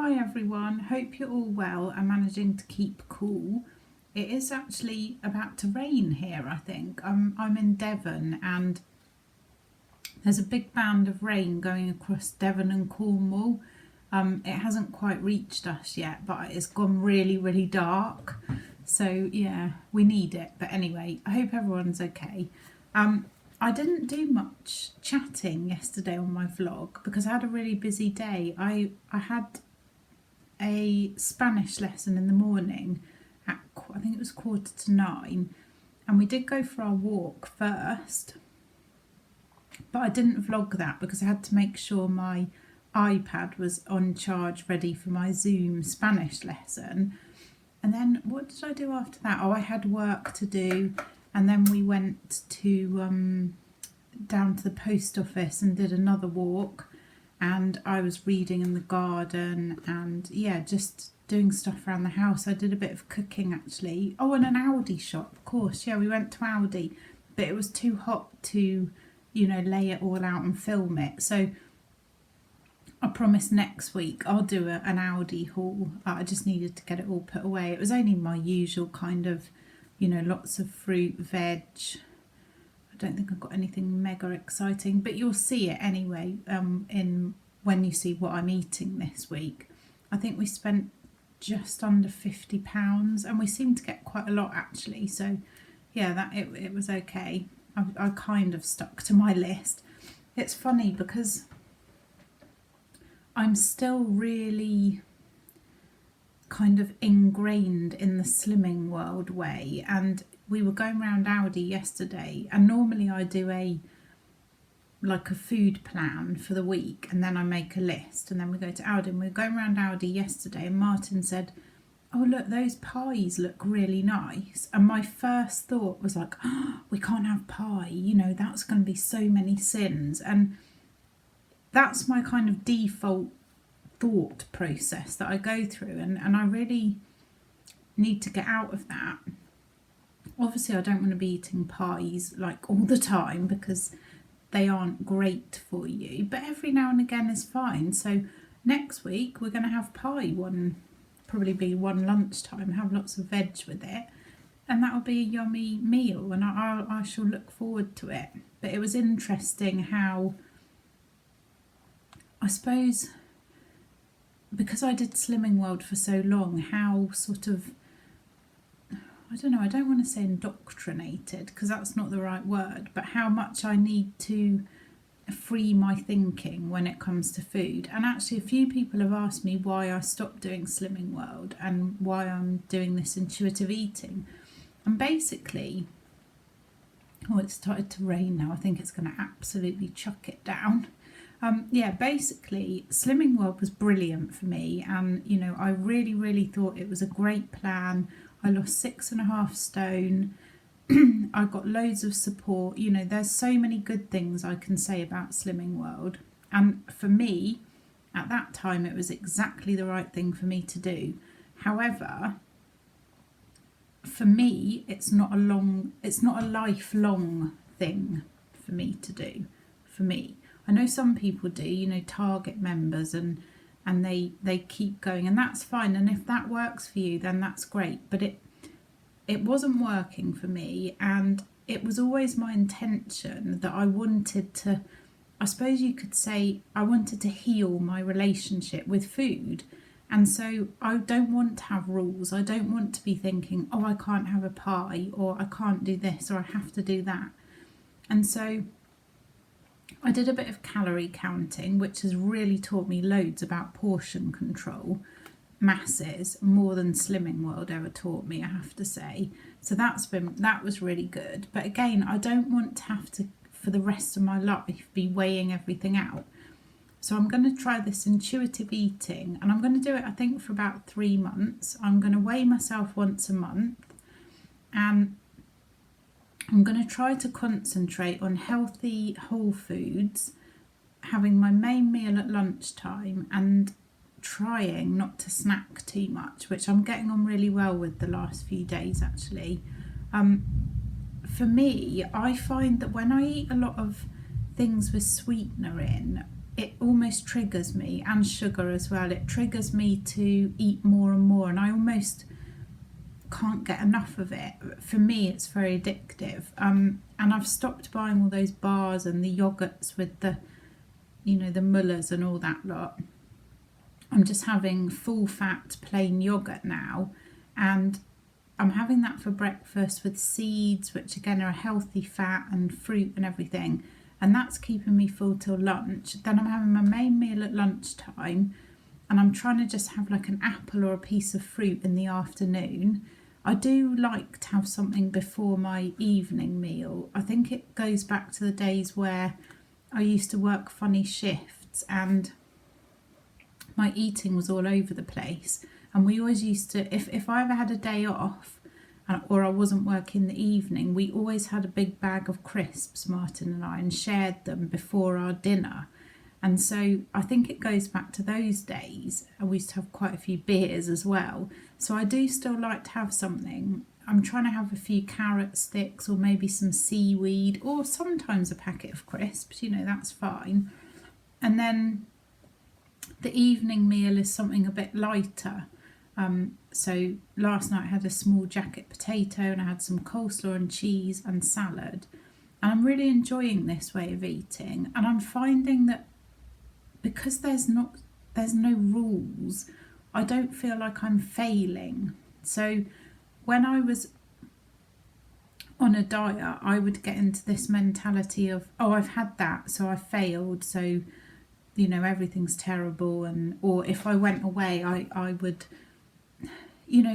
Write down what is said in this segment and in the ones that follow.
Hi everyone, hope you're all well and managing to keep cool. It is actually about to rain here, I think. I'm in Devon and there's a big band of rain going across Devon and Cornwall. It hasn't quite reached us yet, but it's gone really, really dark. So yeah, we need it. But anyway, I hope everyone's okay. I didn't do much chatting yesterday on my vlog because I had a really busy day. I had a Spanish lesson in the morning at, I think it was 9:15, and we did go for our walk first, but I didn't vlog that because I had to make sure my iPad was on charge ready for my Zoom Spanish lesson. And then what did I do after that? Oh, I had work to do, and then we went to down to the post office and did another walk, and I was reading in the garden and yeah, just doing stuff around the house. I did a bit of cooking actually. Oh, and an Aldi shop, of course. Yeah, we went to Aldi, but it was too hot to, lay it all out and film it. So I promise next week I'll do an Aldi haul. I just needed to get it all put away. It was only my usual kind of, lots of fruit, veg. I don't think I've got anything mega exciting, but you'll see it anyway in when you see what I'm eating this week. I think we spent just under £50 and we seemed to get quite a lot actually. So yeah, that it was okay. I kind of stuck to my list. It's funny because I'm still really kind of ingrained in the slimming world way, and we were going around Aldi yesterday, and normally I do a food plan for the week and then I make a list and then we go to Aldi, and we were going around Aldi yesterday and Martin said, oh look, those pies look really nice, and my first thought was like, oh, we can't have pie, that's going to be so many sins. And that's my kind of default thought process that I go through, and I really need to get out of that. Obviously I don't want to be eating pies all the time because they aren't great for you, but every now and again is fine. So next week we're going to have pie, probably be one lunchtime, have lots of veg with it, and that'll be a yummy meal, and I shall look forward to it. But it was interesting how, I suppose, because I did Slimming World for so long, how sort of, I don't know, I don't want to say indoctrinated because that's not the right word, but how much I need to free my thinking when it comes to food. And actually a few people have asked me why I stopped doing Slimming World and why I'm doing this intuitive eating. And basically, oh, it started to rain now. I think it's going to absolutely chuck it down. Basically Slimming World was brilliant for me, and I really, really thought it was a great plan. I lost 6.5 stone. I got loads of support. There's so many good things I can say about Slimming World, and for me at that time it was exactly the right thing for me to do. However, for me it's not a lifelong thing for me to do. For me, I know some people do, Target members, and they keep going, and that's fine, and if that works for you then that's great, but it wasn't working for me, and it was always my intention that I wanted to, I suppose you could say, I wanted to heal my relationship with food. And so I don't want to have rules. I don't want to be thinking, oh, I can't have a pie, or I can't do this, or I have to do that. And so I did a bit of calorie counting, which has really taught me loads about portion control, masses, more than Slimming World ever taught me, I have to say. So that was really good. But again, I don't want to have to, for the rest of my life, be weighing everything out. So I'm going to try this intuitive eating, and I'm going to do it, I think, for about 3 months. I'm going to weigh myself once a month, and I'm going to try to concentrate on healthy whole foods, having my main meal at lunchtime, and trying not to snack too much, which I'm getting on really well with the last few days actually. For me, I find that when I eat a lot of things with sweetener in, it almost triggers me, and sugar as well. It triggers me to eat more and more, and I almost can't get enough of it. For me, it's very addictive. And I've stopped buying all those bars and the yogurts with the, the mullers and all that lot. I'm just having full fat plain yogurt now, and I'm having that for breakfast with seeds, which again are a healthy fat, and fruit and everything, and that's keeping me full till lunch. Then I'm having my main meal at lunchtime, and I'm trying to just have like an apple or a piece of fruit in the afternoon. I do like to have something before my evening meal. I think it goes back to the days where I used to work funny shifts and my eating was all over the place, and we always used to, if I ever had a day off or I wasn't working the evening, we always had a big bag of crisps, Martin and I, and shared them before our dinner. And so I think it goes back to those days, and we used to have quite a few beers as well. So I do still like to have something. I'm trying to have a few carrot sticks or maybe some seaweed, or sometimes a packet of crisps, that's fine. And then the evening meal is something a bit lighter. So last night I had a small jacket potato, and I had some coleslaw and cheese and salad. And I'm really enjoying this way of eating, and I'm finding that because there's no rules, I don't feel like I'm failing. So when I was on a diet, I would get into this mentality of, oh, I've had that, so I failed, so everything's terrible. And or if I went away, I would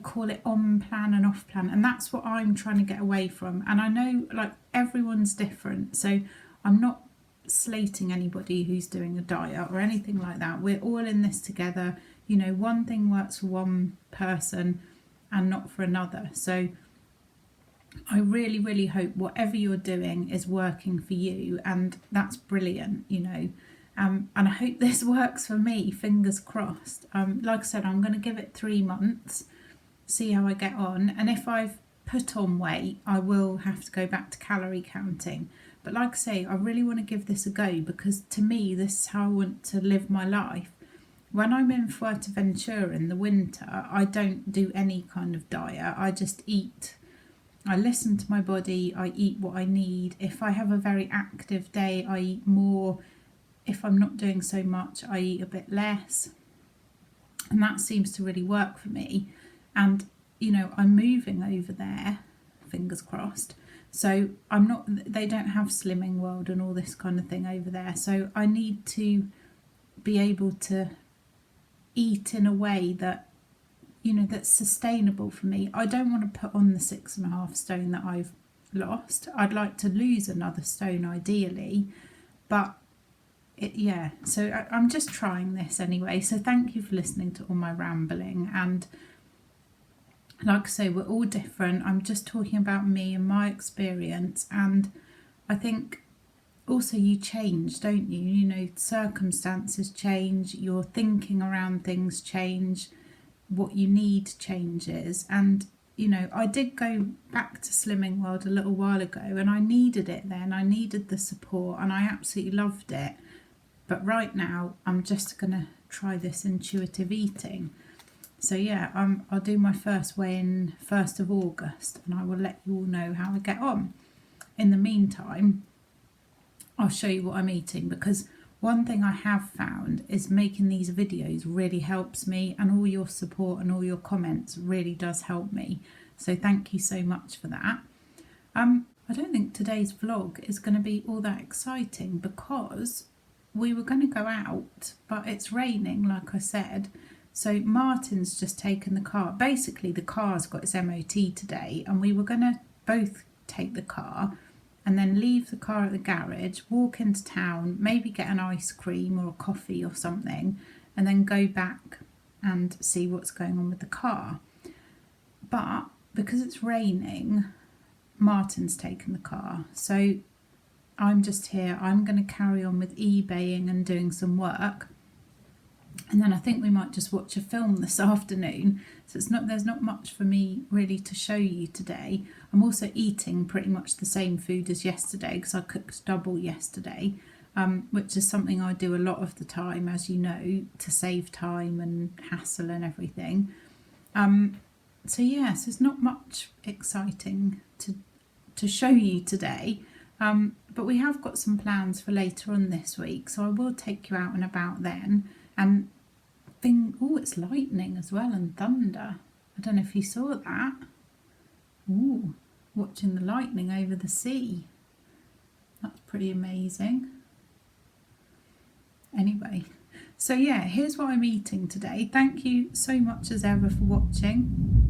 call it on plan and off plan, and that's what I'm trying to get away from. And I know like everyone's different, so I'm not slating anybody who's doing a diet or anything like that. We're all in this together. One thing works for one person and not for another. So I really, really hope whatever you're doing is working for you, and that's brilliant, and I hope this works for me, fingers crossed. Like I said, I'm going to give it 3 months, see how I get on, and if I've put on weight, I will have to go back to calorie counting. But like I say, I really want to give this a go, because to me, this is how I want to live my life. When I'm in Fuerteventura in the winter, I don't do any kind of diet. I just eat. I listen to my body, I eat what I need. If I have a very active day, I eat more. If I'm not doing so much, I eat a bit less. And that seems to really work for me. And, I'm moving over there, fingers crossed. So they don't have Slimming World and all this kind of thing over there. So I need to be able to eat in a way that, that's sustainable for me. I don't want to put on the 6.5 stone that I've lost. I'd like to lose another stone ideally, but so I'm just trying this anyway. So thank you for listening to all my rambling. And like I say, we're all different. I'm just talking about me and my experience. And I think also you change, don't you? Circumstances change, your thinking around things change, what you need changes. And I did go back to Slimming World a little while ago, and I needed it then. I needed the support, and I absolutely loved it. But right now, I'm just going to try this intuitive eating. So I'll do my first weigh-in 1st of August, and I will let you all know how I get on. In the meantime, I'll show you what I'm eating, because one thing I have found is making these videos really helps me, and all your support and all your comments really does help me. So thank you so much for that. I don't think today's vlog is going to be all that exciting, because we were going to go out, but it's raining, like I said. So Martin's just taken the car. Basically, the car's got its MOT today, and we were going to both take the car and then leave the car at the garage, walk into town, maybe get an ice cream or a coffee or something, and then go back and see what's going on with the car. But because it's raining, Martin's taken the car. So I'm just here. I'm going to carry on with eBaying and doing some work. And then I think we might just watch a film this afternoon. So there's not much for me really to show you today. I'm also eating pretty much the same food as yesterday, because I cooked double yesterday. which is something I do a lot of the time, as you know, to save time and hassle and everything. So yes, there's not much exciting to show you today, but we have got some plans for later on this week, so I will take you out and about then. And oh, it's lightning as well and thunder. I don't know if you saw that. Ooh, watching the lightning over the sea. That's pretty amazing. Anyway, so yeah, here's what I'm eating today. Thank you so much as ever for watching.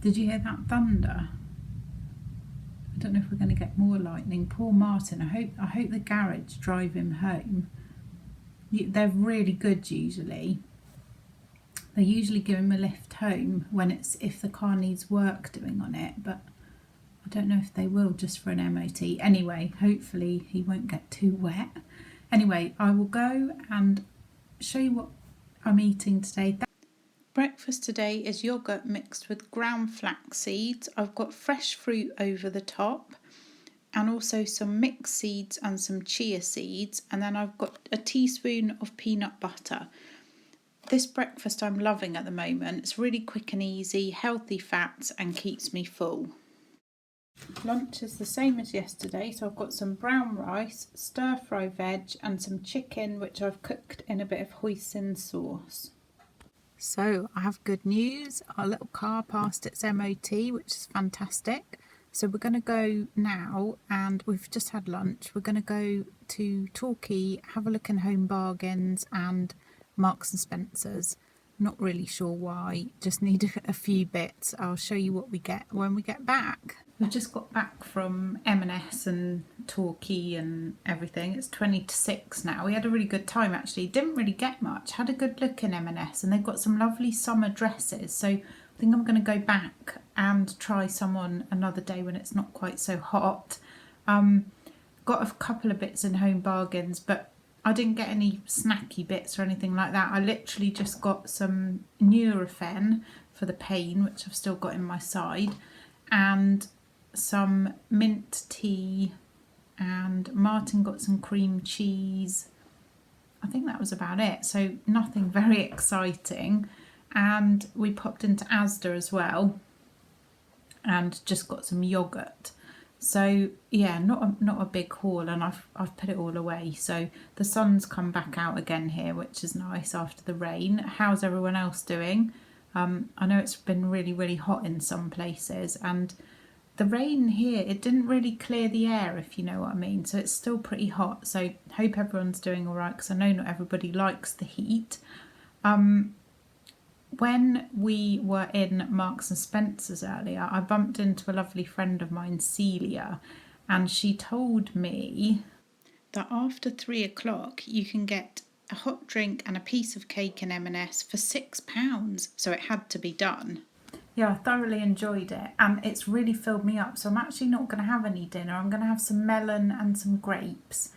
Did you hear that thunder? I don't know if we're going to get more lightning. Poor Martin. I hope the garage drive him home. They're really good usually. They usually give him a lift home if the car needs work doing on it, but I don't know if they will just for an MOT. Anyway, hopefully he won't get too wet. Anyway, I will go and show you what I'm eating today. Breakfast today is yoghurt mixed with ground flax seeds. I've got fresh fruit over the top and also some mixed seeds and some chia seeds, and then I've got a teaspoon of peanut butter. This breakfast I'm loving at the moment. It's really quick and easy, healthy fats, and keeps me full. Lunch is the same as yesterday, so I've got some brown rice, stir-fry veg and some chicken which I've cooked in a bit of hoisin sauce. So I have good news. Our little car passed its MOT, which is fantastic. So we're going to go now, and we've just had lunch. We're going to go to Torquay, have a look in Home Bargains and Marks and Spencer's. Not really sure why, just need a few bits. I'll show you what we get when we get back. We've just got back from M&S and Torquay and everything. It's 20 to 6 now. We had a really good time actually. Didn't really get much. Had a good look in M&S, and they've got some lovely summer dresses. So I think I'm going to go back and try some on another day when it's not quite so hot. Got a couple of bits in Home Bargains, but I didn't get any snacky bits or anything like that. I literally just got some Nurofen for the pain, which I've still got in my side, and some mint tea, and Martin got some cream cheese. I think that was about it, so nothing very exciting. And we popped into Asda as well and just got some yoghurt. So yeah, not a big haul, and I've put it all away. So the sun's come back out again here, which is nice after the rain. How's everyone else doing? I know it's been really hot in some places, and the rain here, it didn't really clear the air, if you know what I mean. So it's still pretty hot. So hope everyone's doing all right, because I know not everybody likes the heat. When we were in Marks and Spencer's earlier, I bumped into a lovely friend of mine, Celia, and she told me that after 3 o'clock you can get a hot drink and a piece of cake in M&S for £6, so it had to be done. Yeah, I thoroughly enjoyed it, and it's really filled me up, so I'm actually not going to have any dinner. I'm going to have some melon and some grapes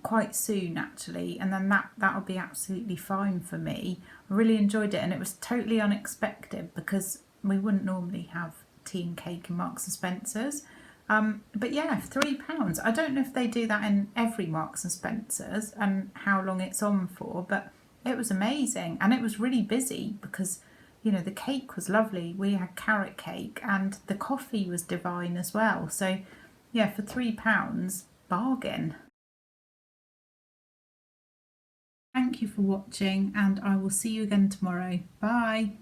quite soon actually, and then that'll be absolutely fine for me. I really enjoyed it, and it was totally unexpected because we wouldn't normally have tea and cake in Marks and Spencer's. But yeah, £3. I don't know if they do that in every Marks and Spencer's and how long it's on for, but it was amazing, and it was really busy because, you know, the cake was lovely. We had carrot cake, and the coffee was divine as well. So yeah, for £3, bargain. Thank you for watching, and I will see you again tomorrow. Bye.